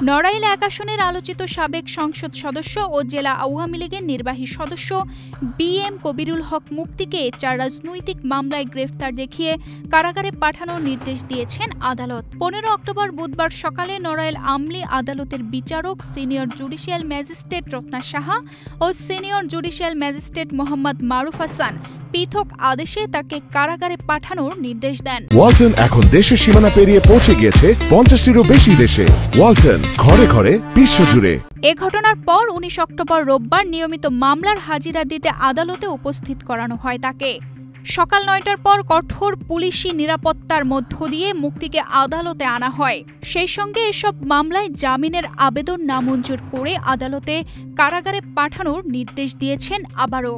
নড়াইল ১ আসনের আলোচিত সাবেক সংসদ সদস্য ও জেলা আওয়ামী লীগের নির্বাহী সদস্য BM কবিরুল হক মুক্তিকে ৪ রাজনৈতিক মামলায় গ্রেফতার দেখিয়ে কারাগারে পাঠানোর নির্দেশ দিয়েছেন আদালত। ১৫ অক্টোবর বুধবার সকালে নড়াইল আমলি আদালতের বিচারক senior judicial magistrate Ratna Saha ও সিনিয়র জুডিশিয়াল ম্যাজিস্ট্রেট মোহাম্মদ মারুফ হাসান পৃথক আদেশে তাকে কারাগারে পাঠানোর নির্দেশ দেন। ওয়ালটন এখন দেশের সীমানা পেরিয়ে পৌঁছে গিয়েছে ৫০টিরও বেশি দেশে। ওয়ালটন, ঘরে ঘরে বিশ্বজুড়ে। এ ঘটনার পর ১৯ অক্টোবর রোববার নিয়মিত মামলার হাজিরা দিতে আদালতে উপস্থিত করানো হয় তাকে। সকাল ৯টার পর কঠোর পুলিশি নিরাপত্তার মধ্য দিয়ে মুক্তিকে আদালতে আনা হয়। সেই সঙ্গে এসব মামলায় জামিনের আবেদন নামঞ্জুর করে আদালতে কারাগারে পাঠানোর নির্দেশ দিয়েছেন আবারও।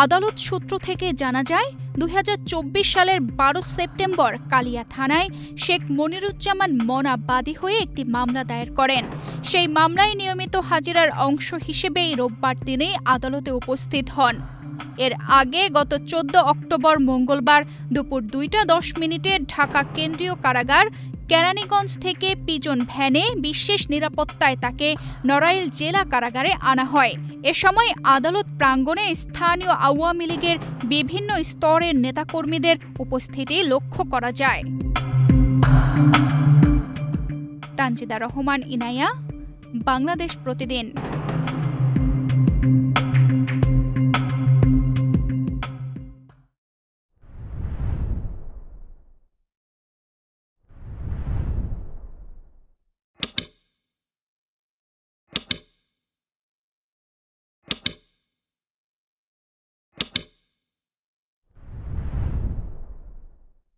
আদালত সূত্র থেকে জানা যায়, ২০২৪ সালের ১২ সেপ্টেম্বর কালিয়া থানায় শেখ মনিরুজ্জামান মনা বাদী হয়ে একটি মামলা দায়ের করেন। সেই মামলায় নিয়মিত হাজিরার অংশ হিসেবেই রোববার দিনে আদালতে উপস্থিত হন। এর আগে গত ১৪ অক্টোবর মঙ্গলবার দুপুর ২টা ১০ মিনিটে ঢাকা কেন্দ্রীয় কারাগার কেরানীগঞ্জ থেকে পিজন ভ্যানে বিশেষ নিরাপত্তায় তাকে নড়াইল জেলা কারাগারে আনা হয়। এ সময় আদালত প্রাঙ্গণে স্থানীয় আওয়ামী লীগের বিভিন্ন স্তরের নেতাকর্মীদের উপস্থিতি লক্ষ্য করা যায়। তানজিদা রহমান ইনায়া, বাংলাদেশ প্রতিদিন।